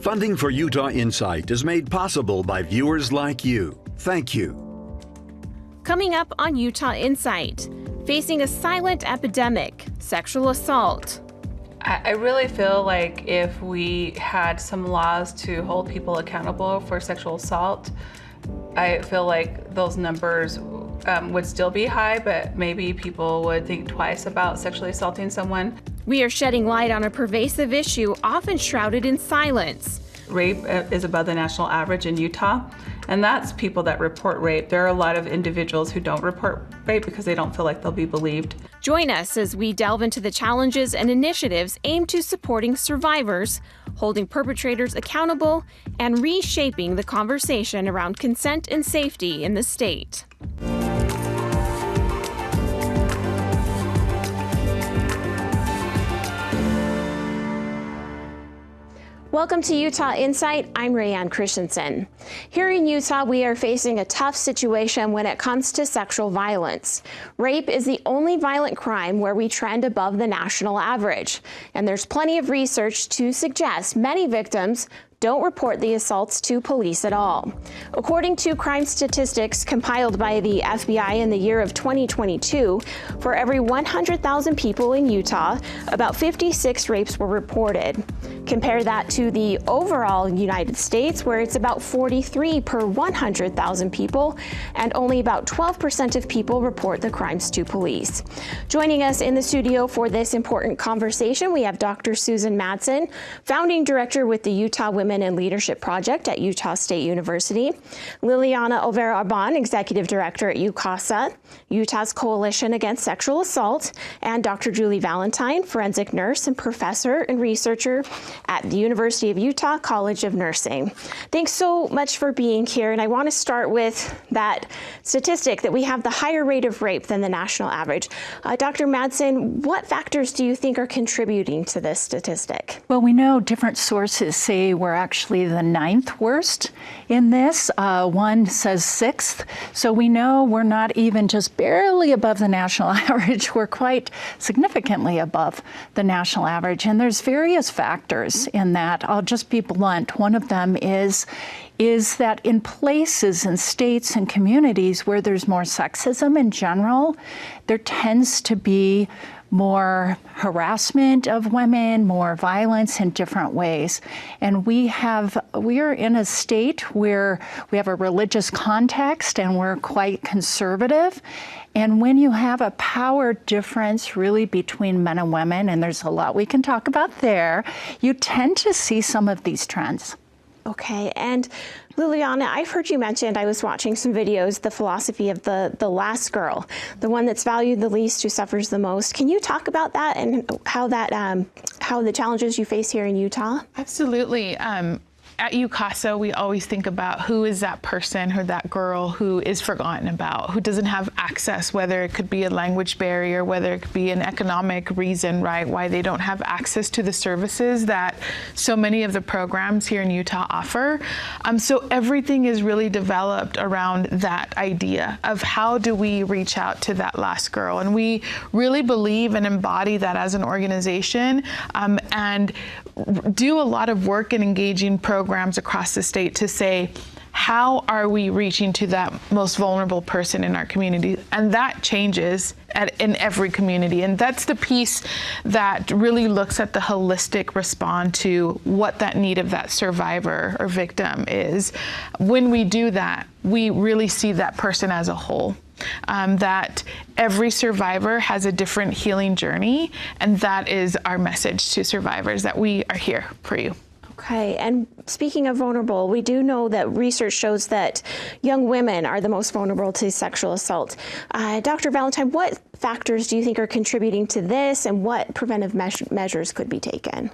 Funding for Utah Insight is made possible by viewers like you. Thank you. Coming up on Utah Insight, facing a silent epidemic, sexual assault. I really feel like if we had some laws to hold people accountable for sexual assault, I feel like those numbers would still be high, but maybe people would think twice about sexually assaulting someone. We are shedding light on a pervasive issue often shrouded in silence. Rape is above the national average in Utah, and that's people that report rape. There are a lot of individuals who don't report rape because they don't feel like they'll be believed. Join us as we delve into the challenges and initiatives aimed to supporting survivors, holding perpetrators accountable, and reshaping the conversation around consent and safety in the state. Welcome to Utah Insight. I'm Rayanne Christensen. Here in Utah, we are facing a tough situation when it comes to sexual violence. Rape is the only violent crime where we trend above the national average, and there's plenty of research to suggest many victims don't report the assaults to police at all. According to crime statistics compiled by the FBI in the year of 2022, for every 100,000 people in Utah, about 56 rapes were reported. Compare that to the overall United States, where it's about 43 per 100,000 people, and only about 12% of people report the crimes to police. Joining us in the studio for this important conversation, we have Dr. Susan Madsen, founding director with the Utah Women and Leadership Project at Utah State University, Liliana Olvera-Arbon, executive director at UCASA, Utah's Coalition Against Sexual Assault, and Dr. Julie Valentine, forensic nurse and professor and researcher at the University of Utah College of Nursing. Thanks so much for being here, and I want to start with that statistic that we have the higher rate of rape than the national average. Dr. Madsen, what factors do you think are contributing to this statistic? Well, we know different sources say we're actually the 9th worst in this. One says 6th. So we know we're not even just barely above the national average. We're quite significantly above the national average. And there's various factors in that. I'll just be blunt. One of them is that in places and states and communities where there's more sexism in general, there tends to be more harassment of women, more violence in different ways. And we are in a state where we have a religious context and we're quite conservative. And when you have a power difference really between men and women, and there's a lot we can talk about there, you tend to see some of these trends. Okay, and Liliana, I've heard you mention, I was watching some videos, the philosophy of the last girl, the one that's valued the least, who suffers the most. Can you talk about that and how the challenges you face here in Utah? Absolutely. At UCASA, we always think about who is that person or that girl who is forgotten about, who doesn't have access, whether it could be a language barrier, whether it could be an economic reason, right, why they don't have access to the services that so many of the programs here in Utah offer. So everything is really developed around that idea of how do we reach out to that last girl. And we really believe and embody that as an organization, and do a lot of work in engaging programs across the state to say, how are we reaching to that most vulnerable person in our community? And that changes in every community. And that's the piece that really looks at the holistic response to what that need of that survivor or victim is. When we do that, we really see that person as a whole. That every survivor has a different healing journey, and that is our message to survivors, that we are here for you. Okay, and speaking of vulnerable, we do know that research shows that young women are the most vulnerable to sexual assault. Dr. Valentine, what factors do you think are contributing to this, and what preventive measures could be taken?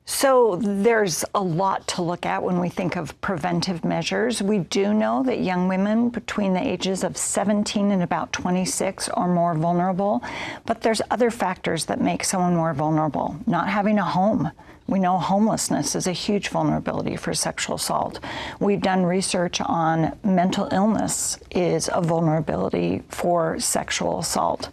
So there's a lot to look at when we think of preventive measures. We do know that young women between the ages of 17 and about 26 are more vulnerable, but there's other factors that make someone more vulnerable. Not having a home. We know homelessness is a huge vulnerability for sexual assault. We've done research on mental illness is a vulnerability for sexual assault.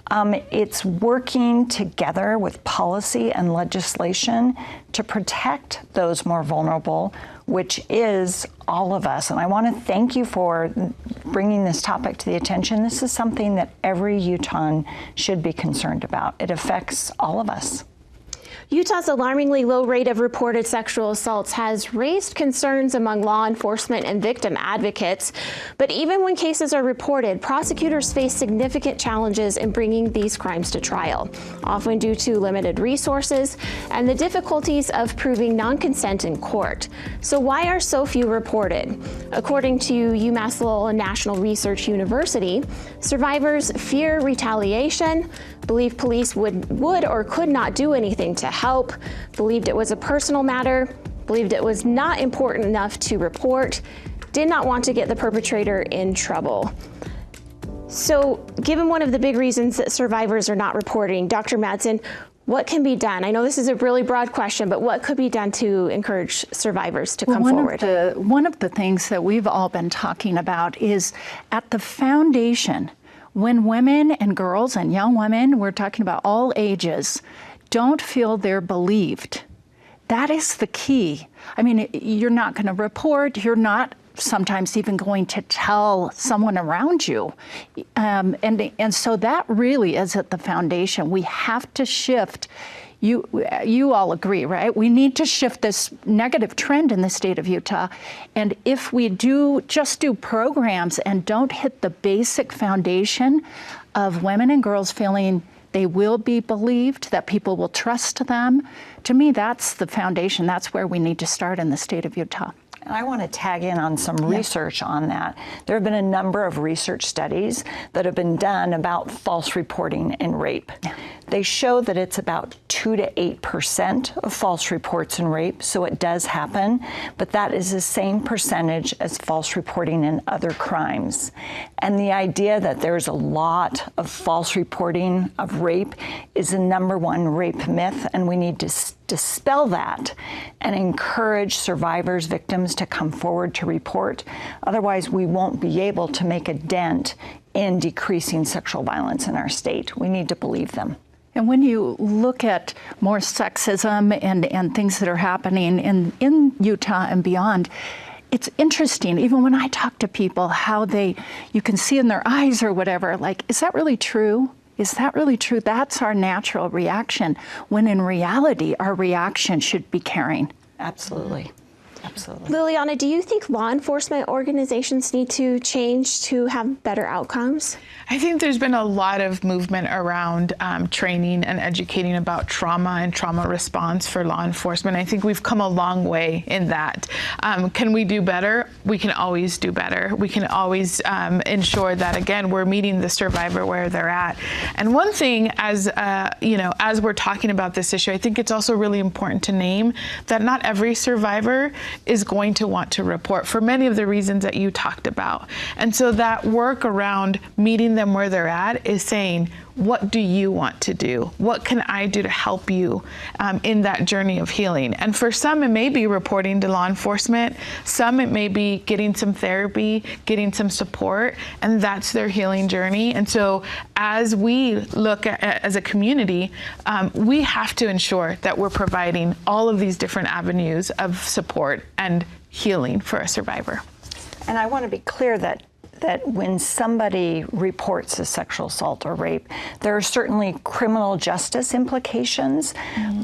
It's working together with policy and legislation to protect those more vulnerable, which is all of us. And I want to thank you for bringing this topic to the attention. This is something that every Utahn should be concerned about. It affects all of us. Utah's alarmingly low rate of reported sexual assaults has raised concerns among law enforcement and victim advocates. But even when cases are reported, prosecutors face significant challenges in bringing these crimes to trial, often due to limited resources and the difficulties of proving non-consent in court. So why are so few reported? According to UMass Lowell National Research University, survivors fear retaliation, believe police would or could not do anything to help, believed it was a personal matter, believed it was not important enough to report, did not want to get the perpetrator in trouble. So, given one of the big reasons that survivors are not reporting, Dr. Madsen, what can be done? I know this is a really broad question, but what could be done to encourage survivors to come forward? One of the things that we've all been talking about is at the foundation, when women and girls and young women, we're talking about all ages, don't feel they're believed. That is the key. I mean, you're not going to report, you're not sometimes even going to tell someone around you. And so that really is at the foundation. We have to shift. You all agree, right? We need to shift this negative trend in the state of Utah. And if we just do programs and don't hit the basic foundation of women and girls feeling they will be believed, that people will trust them, to me, that's the foundation. That's where we need to start in the state of Utah. And I want to tag in on some research on that. There have been a number of research studies that have been done about false reporting and rape. They show that it's about 2 to 8% of false reports and rape, so it does happen, but that is the same percentage as false reporting in other crimes. And the idea that there's a lot of false reporting of rape is the #1 rape myth, and we need to dispel that and encourage survivors, victims to come forward to report. Otherwise, we won't be able to make a dent in decreasing sexual violence in our state. We need to believe them. And when you look at more sexism and things that are happening in Utah and beyond, it's interesting, even when I talk to people, how you can see in their eyes or whatever, like, is that really true? Is that really true? That's our natural reaction, when in reality, our reaction should be caring. Absolutely. Absolutely. Liliana, do you think law enforcement organizations need to change to have better outcomes? I think there's been a lot of movement around training and educating about trauma and trauma response for law enforcement. I think we've come a long way in that. Can we do better? We can always do better. We can always ensure that, again, we're meeting the survivor where they're at. And one thing, as we're talking about this issue, I think it's also really important to name that not every survivor is going to want to report for many of the reasons that you talked about. And so that work around meeting them where they're at is saying, what do you want to do? What can I do to help you in that journey of healing? And for some, it may be reporting to law enforcement. Some, it may be getting some therapy, getting some support, and that's their healing journey. And so as we look at, as a community, we have to ensure that we're providing all of these different avenues of support and healing for a survivor. And I want to be clear that when somebody reports a sexual assault or rape, there are certainly criminal justice implications,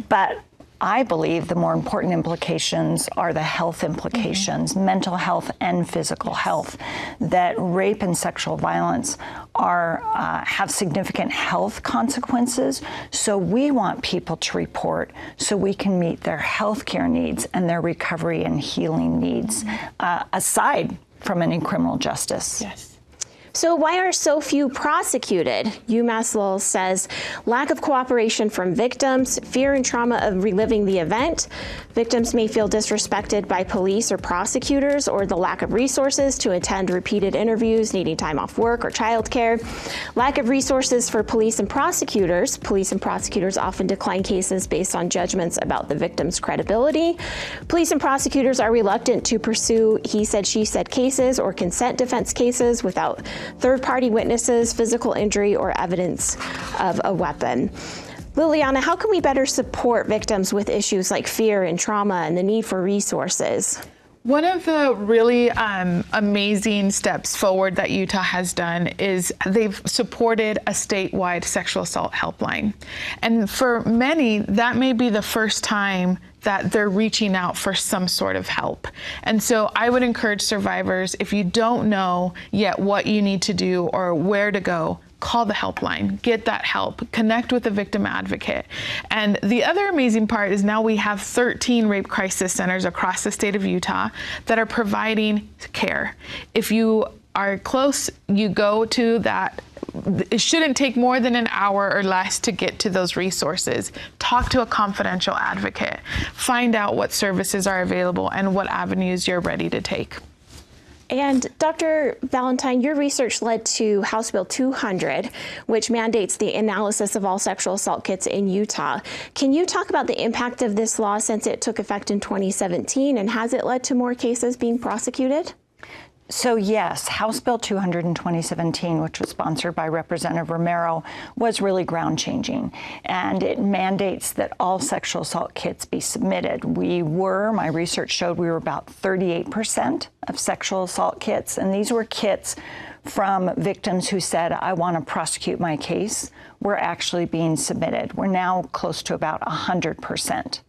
but I believe the more important implications are the health implications, mental health and physical health, that rape and sexual violence have significant health consequences. So we want people to report so we can meet their health care needs and their recovery and healing needs, aside from any criminal justice. Yes. So why are so few prosecuted? UMass Lowell says lack of cooperation from victims, fear and trauma of reliving the event. Victims may feel disrespected by police or prosecutors, or the lack of resources to attend repeated interviews, needing time off work or childcare. Lack of resources for police and prosecutors. Police and prosecutors often decline cases based on judgments about the victim's credibility. Police and prosecutors are reluctant to pursue he said, she said cases or consent defense cases without third-party witnesses, physical injury, or evidence of a weapon. Liliana, how can we better support victims with issues like fear and trauma and the need for resources? One of the really amazing steps forward that Utah has done is they've supported a statewide sexual assault helpline. And for many, that may be the first time that they're reaching out for some sort of help. And so I would encourage survivors, if you don't know yet what you need to do or where to go, call the helpline, get that help, connect with a victim advocate. And the other amazing part is now we have 13 rape crisis centers across the state of Utah that are providing care. If you are close, you go to that. It shouldn't take more than an hour or less to get to those resources. Talk to a confidential advocate. Find out what services are available and what avenues you're ready to take. And Dr. Valentine, your research led to House Bill 200, which mandates the analysis of all sexual assault kits in Utah. Can you talk about the impact of this law since it took effect in 2017, and has it led to more cases being prosecuted? So yes, House Bill 200 in 2017, which was sponsored by Representative Romero, was really ground-changing, and it mandates that all sexual assault kits be submitted. My research showed we were about 38% of sexual assault kits, and these were kits from victims who said, I want to prosecute my case, were actually being submitted. We're now close to about 100%.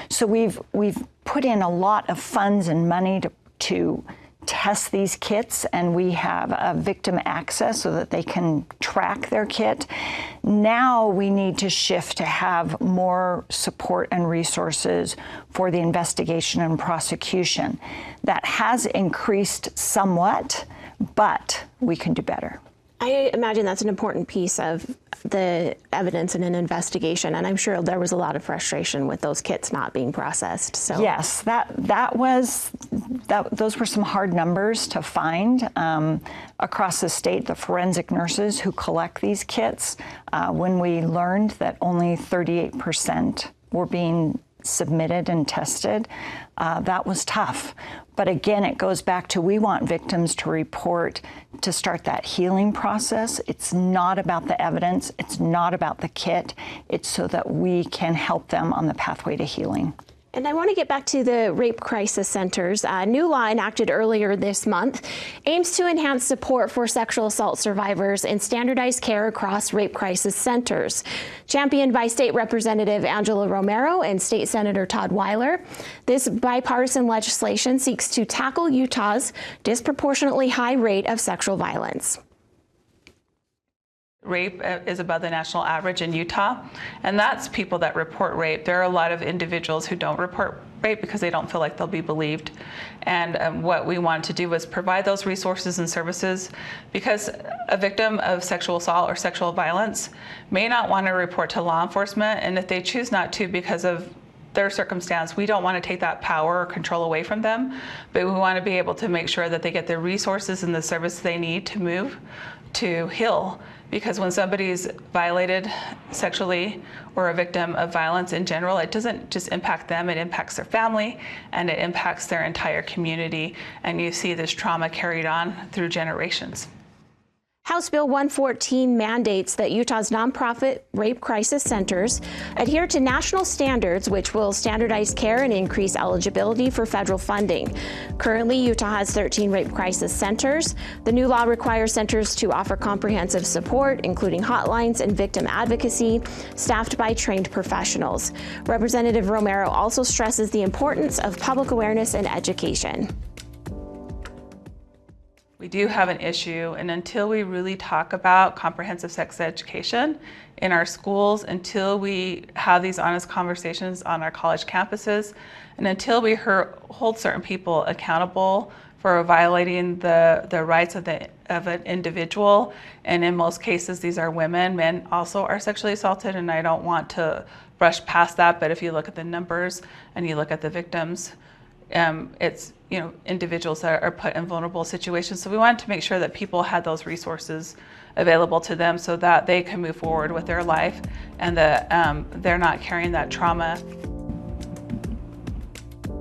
So we've put in a lot of funds and money to test these kits, and we have a victim access so that they can track their kit. Now we need to shift to have more support and resources for the investigation and prosecution. That has increased somewhat, but we can do better. I imagine that's an important piece of the evidence in an investigation, and I'm sure there was a lot of frustration with those kits not being processed. So yes, those were some hard numbers to find across the state. The forensic nurses who collect these kits, when we learned that only 38% were being submitted and tested, that was tough. But again, it goes back to, we want victims to report to start that healing process. It's not about the evidence. It's not about the kit. It's so that we can help them on the pathway to healing. And I want to get back to the rape crisis centers. A new law enacted earlier this month aims to enhance support for sexual assault survivors and standardized care across rape crisis centers. Championed by State Representative Angela Romero and State Senator Todd Weiler, this bipartisan legislation seeks to tackle Utah's disproportionately high rate of sexual violence. Rape is above the national average in Utah, and that's people that report rape. There are a lot of individuals who don't report rape because they don't feel like they'll be believed. And what we wanted to do was provide those resources and services, because a victim of sexual assault or sexual violence may not want to report to law enforcement, and if they choose not to because of their circumstance, we don't want to take that power or control away from them, but we want to be able to make sure that they get the resources and the service they need to move to heal. Because when somebody is violated sexually or a victim of violence in general, it doesn't just impact them, it impacts their family and it impacts their entire community. And you see this trauma carried on through generations. House Bill 114 mandates that Utah's nonprofit rape crisis centers adhere to national standards, which will standardize care and increase eligibility for federal funding. Currently, Utah has 13 rape crisis centers. The new law requires centers to offer comprehensive support, including hotlines and victim advocacy, staffed by trained professionals. Representative Romero also stresses the importance of public awareness and education. We do have an issue, and until we really talk about comprehensive sex education in our schools, until we have these honest conversations on our college campuses, and until we hold certain people accountable for violating the rights of an individual, and in most cases these are women, men also are sexually assaulted, and I don't want to brush past that, but if you look at the numbers and you look at the victims, it's individuals that are put in vulnerable situations. So we wanted to make sure that people had those resources available to them so that they can move forward with their life and that they're not carrying that trauma.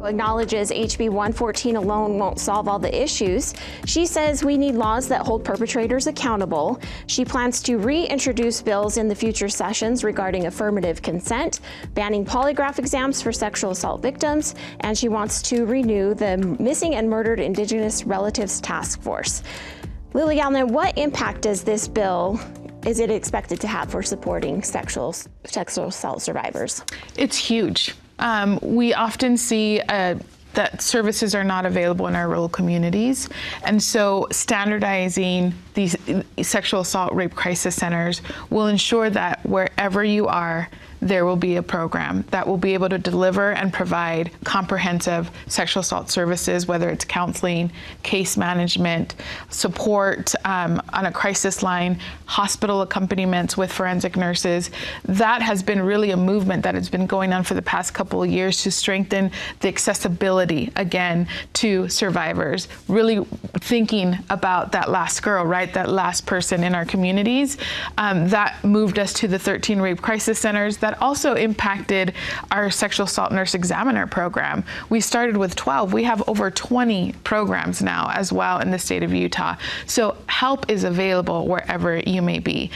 Acknowledges HB 114 alone won't solve all the issues. She says we need laws that hold perpetrators accountable. She plans to reintroduce bills in the future sessions regarding affirmative consent, banning polygraph exams for sexual assault victims, and she wants to renew the Missing and Murdered Indigenous Relatives Task Force. Lily Allen, what impact does this bill is it expected to have for supporting sexual assault survivors? It's huge. We often see that services are not available in our rural communities. And so standardizing these sexual assault rape crisis centers will ensure that wherever you are, there will be a program that will be able to deliver and provide comprehensive sexual assault services, whether it's counseling, case management, support on a crisis line, hospital accompaniments with forensic nurses. That has been really a movement that has been going on for the past couple of years to strengthen the accessibility, again, to survivors, really thinking about that last girl, right, that last person in our communities. That moved us to the 13 rape crisis centers. That also impacted our sexual assault nurse examiner program. We started with 12. We have over 20 programs now as well in the state of Utah. So help is available wherever you may be.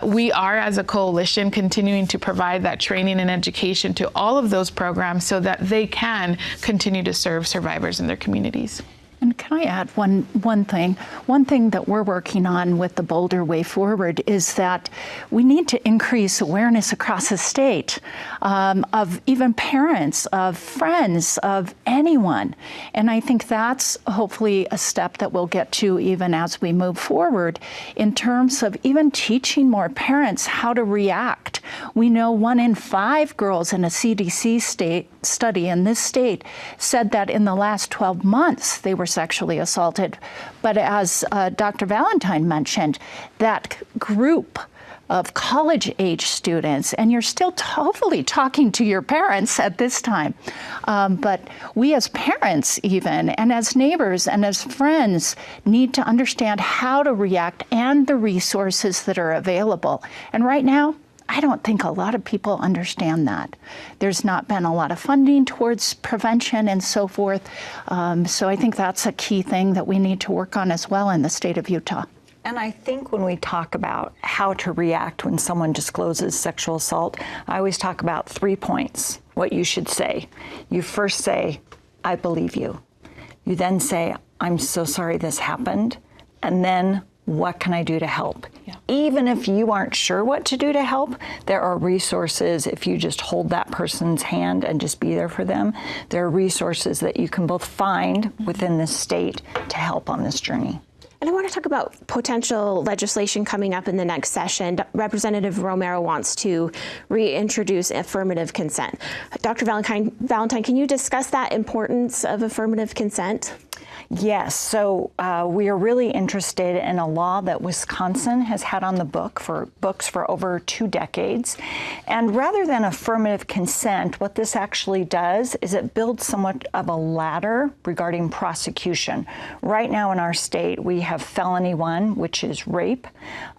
We are, as a coalition, continuing to provide that training and education to all of those programs so that they can continue to serve survivors in their communities. And can I add one thing? One thing that we're working on with the Boulder Way Forward is that we need to increase awareness across the state of even parents, of friends, of anyone. And I think that's hopefully a step that we'll get to even as we move forward in terms of even teaching more parents how to react. We know 1 in 5 girls in a CDC study in this state said that in the last 12 months they were sexually assaulted. But as Dr. Valentine mentioned, that group of college-age students, and you're still hopefully talking to your parents at this time, but we as parents even, and as neighbors and as friends, need to understand how to react and the resources that are available. And right now, I don't think a lot of people understand that. There's not been a lot of funding towards prevention and so forth. So I think that's a key thing that we need to work on as well in the state of Utah. And I think when we talk about how to react when someone discloses sexual assault, I always talk about 3 points, what you should say. You first say, I believe you. You then say, I'm so sorry this happened. And then, what can I do to help? Yeah. Even if you aren't sure what to do to help, there are resources. If you just hold that person's hand and just be there for them, there are resources that you can both find within the state to help on this journey. And I want to talk about potential legislation coming up in the next session. Representative Romero wants to reintroduce affirmative consent. Dr. Valentine, can you discuss that importance of affirmative consent? Yes, so we are really interested in a law that Wisconsin has had on the books for over 2 decades. And rather than affirmative consent, what this actually does is it builds somewhat of a ladder regarding prosecution. Right now in our state, we have felony 1, which is rape.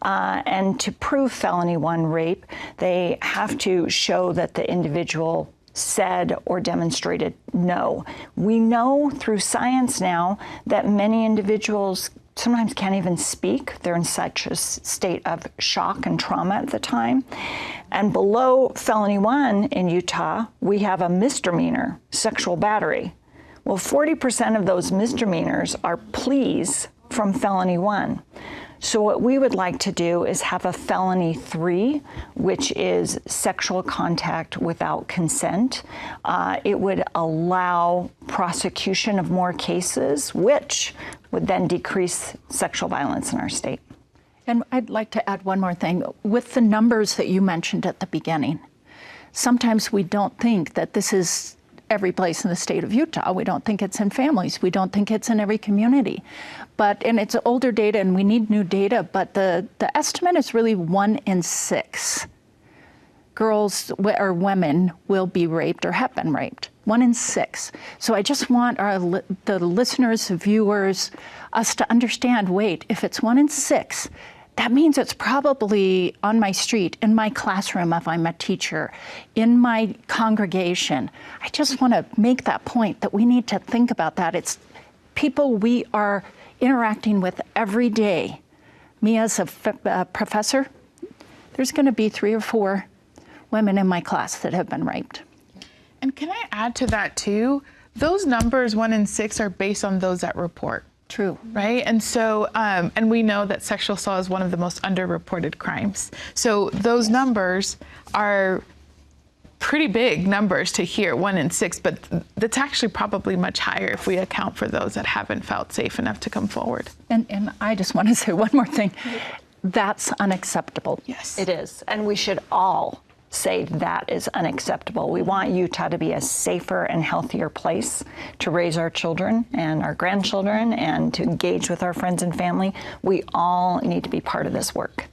And to prove felony 1 rape, they have to show that the individual said or demonstrated no. We know through science now that many individuals sometimes can't even speak. They're in such a state of shock and trauma at the time. And below felony 1 in Utah, we have a misdemeanor, sexual battery. Well, 40% of those misdemeanors are pleas from felony 1. So what we would like to do is have a felony 3, which is sexual contact without consent. It would allow prosecution of more cases, which would then decrease sexual violence in our state. And I'd like to add one more thing. With the numbers that you mentioned at the beginning, sometimes we don't think that this is every place in the state of Utah. We don't think it's in families. We don't think it's in every community. And it's older data and we need new data, but the estimate is really 1 in 6 girls or women will be raped or have been raped. 1 in 6. So I just want the listeners, viewers, us to understand, wait, if it's 1 in 6, that means it's probably on my street, in my classroom if I'm a teacher, in my congregation. I just want to make that point that we need to think about that. It's people we are interacting with every day. Me as a professor, there's going to be 3 or 4 women in my class that have been raped. And can I add to that too? Those numbers, 1 in 6, are based on those that report. True. Right? And so, and we know that sexual assault is one of the most underreported crimes. So those numbers are pretty big numbers to hear, 1 in 6, but that's actually probably much higher if we account for those that haven't felt safe enough to come forward. And I just want to say one more thing. That's unacceptable. Yes. It is. And we should all say that is unacceptable. We want Utah to be a safer and healthier place to raise our children and our grandchildren and to engage with our friends and family. We all need to be part of this work.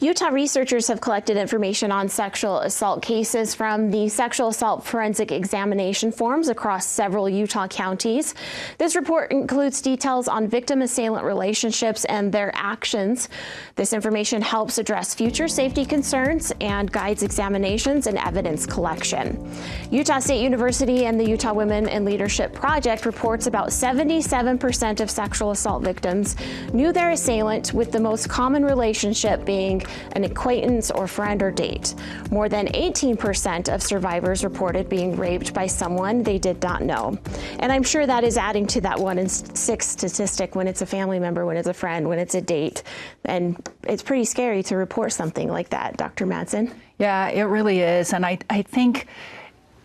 Utah researchers have collected information on sexual assault cases from the sexual assault forensic examination forms across several Utah counties. This report includes details on victim-assailant relationships and their actions. This information helps address future safety concerns and guides examinations and evidence collection. Utah State University and the Utah Women in Leadership Project reports about 77% of sexual assault victims knew their assailant, with the most common relationship being an acquaintance or friend or date. More than 18% of survivors reported being raped by someone they did not know. And I'm sure that is adding to that 1 in 6 statistic when it's a family member, when it's a friend, when it's a date. And it's pretty scary to report something like that, Dr. Madsen. Yeah, it really is. And I think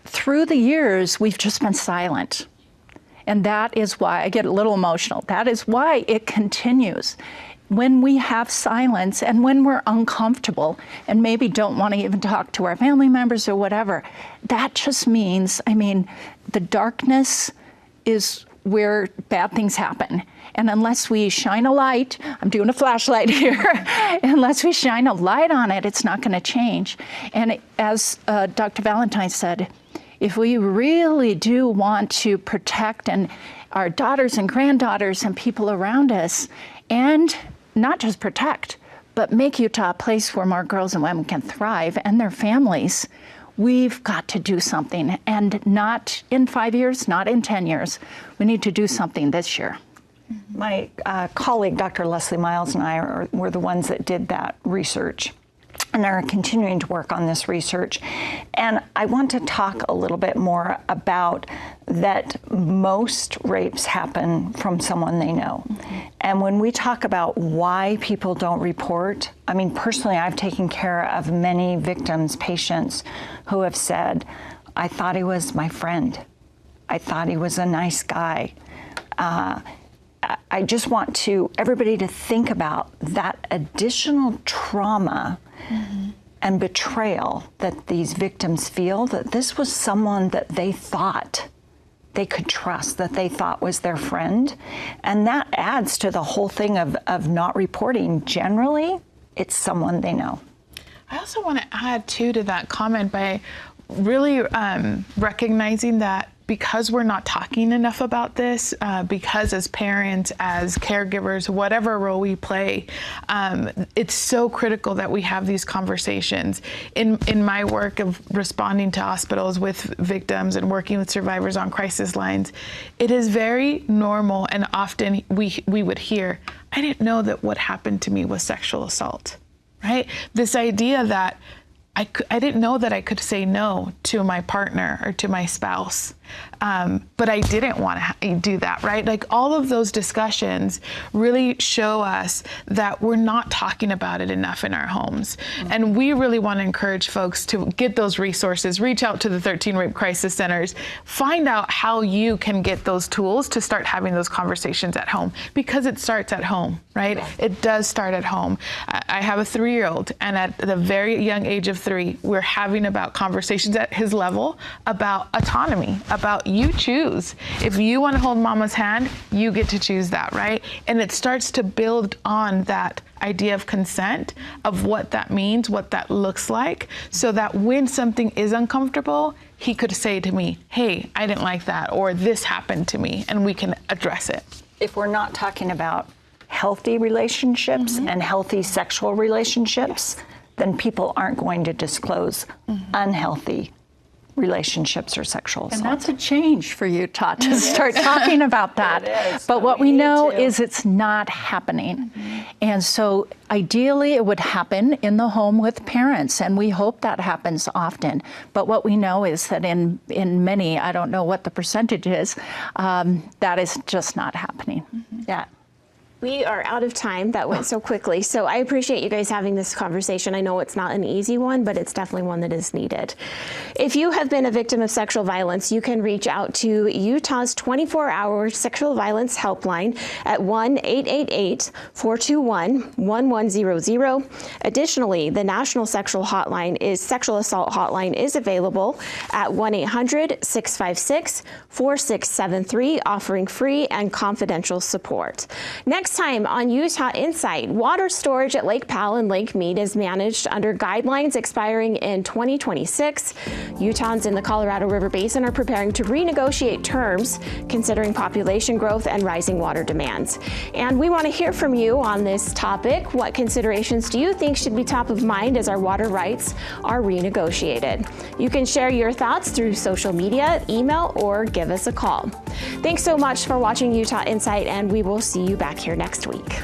through the years, we've just been silent. And that is why I get a little emotional. That is why it continues. When we have silence and when we're uncomfortable and maybe don't want to even talk to our family members or whatever, that just means, the darkness is where bad things happen. And unless we shine a light, I'm doing a flashlight here, unless we shine a light on it, it's not going to change. And as Dr. Valentine said, if we really do want to protect our daughters and granddaughters and people around us, and not just protect, but make Utah a place where more girls and women can thrive and their families, we've got to do something. And not in 5 years, not in 10 years. We need to do something this year. My colleague, Dr. Leslie Miles, and I were the ones that did that research and are continuing to work on this research. And I want to talk a little bit more about that most rapes happen from someone they know. Mm-hmm. And when we talk about why people don't report, personally, I've taken care of many victims, patients who have said, I thought he was my friend. I thought he was a nice guy. I just want everybody to think about that additional trauma and betrayal that these victims feel, that this was someone that they thought they could trust, that they thought was their friend. And that adds to the whole thing of not reporting. Generally, it's someone they know. I also want to add, too, to that comment by really recognizing that because we're not talking enough about this, because as parents, as caregivers, whatever role we play, it's so critical that we have these conversations. In my work of responding to hospitals with victims and working with survivors on crisis lines, it is very normal, and often we would hear, I didn't know that what happened to me was sexual assault, right? This idea that I didn't know that I could say no to my partner or to my spouse, but I didn't want to do that, right? Like, all of those discussions really show us that we're not talking about it enough in our homes. Mm-hmm. And we really want to encourage folks to get those resources, reach out to the 13 Rape Crisis Centers, find out how you can get those tools to start having those conversations at home, because it starts at home, right? Yeah. It does start at home. I have a 3-year-old, and at the very young age of 3, we're having about conversations at his level about autonomy, about you choose. If you want to hold mama's hand, you get to choose that, right? And it starts to build on that idea of consent, of what that means, what that looks like, so that when something is uncomfortable, he could say to me, hey, I didn't like that, or this happened to me, and we can address it. If we're not talking about healthy relationships and healthy sexual relationships, then people aren't going to disclose unhealthy relationships or sexual assault. And that's a change for Utah to start talking about that. It is, but what we know is it's not happening. And so ideally it would happen in the home with parents, and we hope that happens often. But what we know is that in many, I don't know what the percentage is, that is just not happening. Yeah. We are out of time. That went so quickly. So I appreciate you guys having this conversation. I know it's not an easy one, but it's definitely one that is needed. If you have been a victim of sexual violence, you can reach out to Utah's 24-hour sexual violence helpline at 1-888-421-1100. Additionally, the National Sexual Assault Hotline is available at 1-800-656-4673, offering free and confidential support. Next time on Utah Insight, water storage at Lake Powell and Lake Mead is managed under guidelines expiring in 2026. Utahns in the Colorado River Basin are preparing to renegotiate terms, considering population growth and rising water demands. And we want to hear from you on this topic. What considerations do you think should be top of mind as our water rights are renegotiated? You can share your thoughts through social media, email, or give us a call. Thanks so much for watching Utah Insight, and we will see you back here next week.